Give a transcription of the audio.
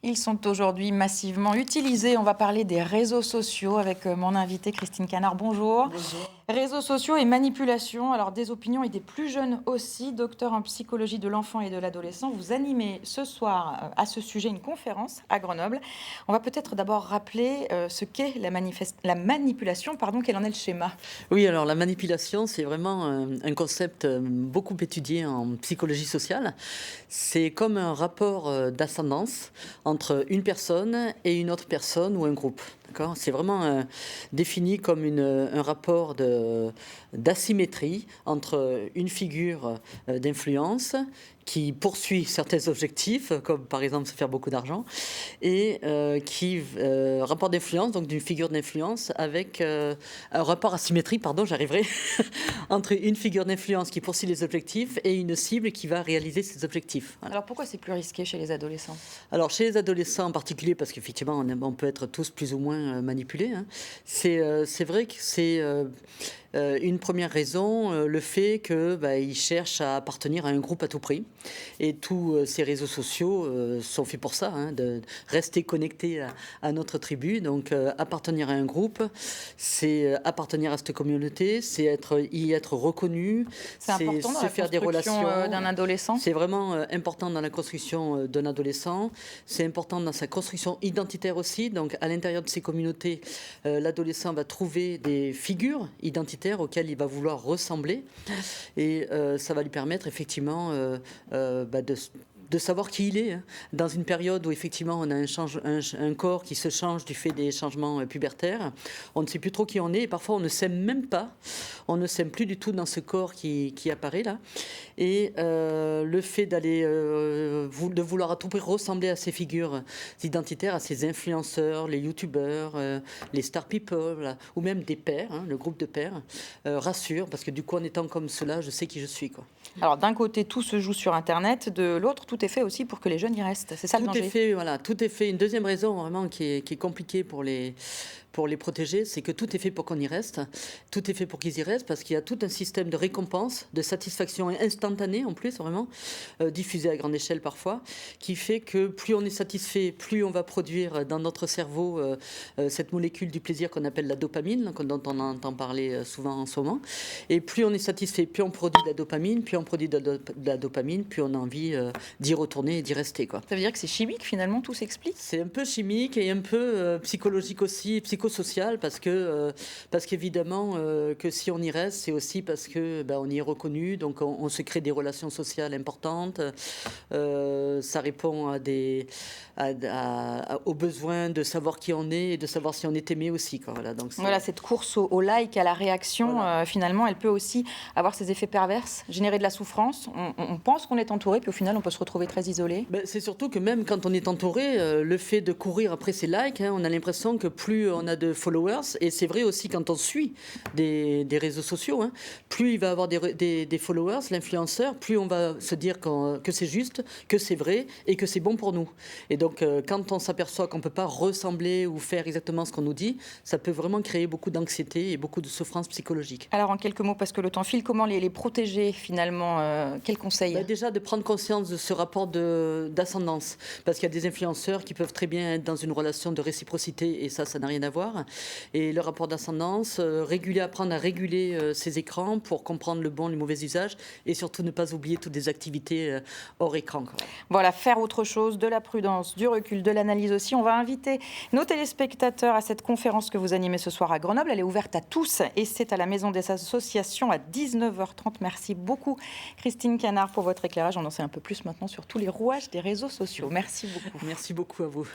Ils sont aujourd'hui massivement utilisés. On va parler des réseaux sociaux avec mon invitée Christine Canard. Bonjour. Bonjour. Réseaux sociaux et manipulation, alors des opinions et des plus jeunes aussi. Docteur en psychologie de l'enfant et de l'adolescent, vous animez ce soir à ce sujet une conférence à Grenoble. On va peut-être d'abord rappeler ce qu'est la manipulation, quel en est le schéma. Oui, alors la manipulation, c'est vraiment un concept beaucoup étudié en psychologie sociale. C'est comme un rapport d'ascendance entre une personne et une autre personne ou un groupe. D'accord ? C'est vraiment défini comme un rapport d'asymétrie entre une figure d'influence qui poursuit certains objectifs, comme par exemple se faire beaucoup d'argent, et rapport d'influence, donc d'une figure d'influence avec un rapport asymétrique, j'arriverai, entre une figure d'influence qui poursuit les objectifs et une cible qui va réaliser ces objectifs. Voilà. Alors pourquoi c'est plus risqué chez les adolescents ? Alors chez les adolescents en particulier, parce qu'effectivement on peut être tous plus ou moins manipulés, hein, c'est vrai que c'est... une première raison, le fait qu'ils cherchent à appartenir à un groupe à tout prix. Et tous ces réseaux sociaux sont faits pour ça, hein, de rester connectés à notre tribu. Donc appartenir à un groupe, c'est appartenir à cette communauté, c'est y être reconnu, c'est important dans la faire des relations d'un adolescent. C'est vraiment important dans la construction d'un adolescent. C'est important dans sa construction identitaire aussi. Donc à l'intérieur de ces communautés, l'adolescent va trouver des figures identitaires auxquelles il va vouloir ressembler, et ça va lui permettre effectivement de savoir qui il est, hein. Dans une période où effectivement on a un corps qui se change du fait des changements pubertaires, on ne sait plus trop qui on est, et parfois on ne s'aime même pas, on ne s'aime plus du tout dans ce corps qui apparaît là, et le fait de vouloir à tout prix ressembler à ces figures identitaires, à ces influenceurs, les youtubeurs, les star people, là, ou même des pères, hein, le groupe de pères, rassure, parce que du coup en étant comme cela, je sais qui je suis, quoi. Alors d'un côté, tout se joue sur Internet, de l'autre, tout est fait aussi pour que les jeunes y restent. C'est ça le danger. Tout est fait. Une deuxième raison vraiment qui est compliquée pour les protéger, c'est que tout est fait pour qu'on y reste. Tout est fait pour qu'ils y restent, parce qu'il y a tout un système de récompense, de satisfaction instantanée en plus, vraiment, diffusé à grande échelle parfois, qui fait que plus on est satisfait, plus on va produire dans notre cerveau cette molécule du plaisir qu'on appelle la dopamine, dont on entend parler souvent en ce moment. Et plus on est satisfait, plus on produit de la dopamine, plus on a envie d'y retourner et d'y rester, quoi. Ça veut dire que c'est chimique finalement, tout s'explique ? C'est un peu chimique et un peu psychologique aussi, psychosocial, parce qu'évidemment que si on y reste, c'est aussi parce que on y est reconnu, donc on se crée des relations sociales importantes. Ça répond aux besoins de savoir qui on est et de savoir si on est aimé aussi, quoi. Voilà, cette course au like, à la réaction, voilà. Finalement, elle peut aussi avoir ses effets pervers, générer de la souffrance. On pense qu'on est entouré, puis au final, on peut se retrouver très isolé. C'est surtout que même quand on est entouré, le fait de courir après ces likes, hein, on a l'impression que plus on a de followers, et c'est vrai aussi quand on suit des réseaux sociaux, hein, plus il va avoir des followers, l'influenceur, plus on va se dire que c'est juste, que c'est vrai et que c'est bon pour nous. Et donc quand on s'aperçoit qu'on ne peut pas ressembler ou faire exactement ce qu'on nous dit, ça peut vraiment créer beaucoup d'anxiété et beaucoup de souffrance psychologique. Alors en quelques mots, parce que le temps file, comment les protéger finalement, quels conseils ? Déjà de prendre conscience de ce rapport d'ascendance, parce qu'il y a des influenceurs qui peuvent très bien être dans une relation de réciprocité, et ça n'a rien à voir. Et le rapport d'ascendance, apprendre à réguler ses écrans pour comprendre le bon, le mauvais usage, et surtout ne pas oublier toutes les activités hors écran, quoi. Voilà, faire autre chose, de la prudence, du recul, de l'analyse aussi. On va inviter nos téléspectateurs à cette conférence que vous animez ce soir à Grenoble. Elle est ouverte à tous et c'est à la Maison des Associations à 19h30. Merci beaucoup Christine Canard pour votre éclairage. On en sait un peu plus maintenant sur tous les rouages des réseaux sociaux. Merci beaucoup. Merci beaucoup à vous.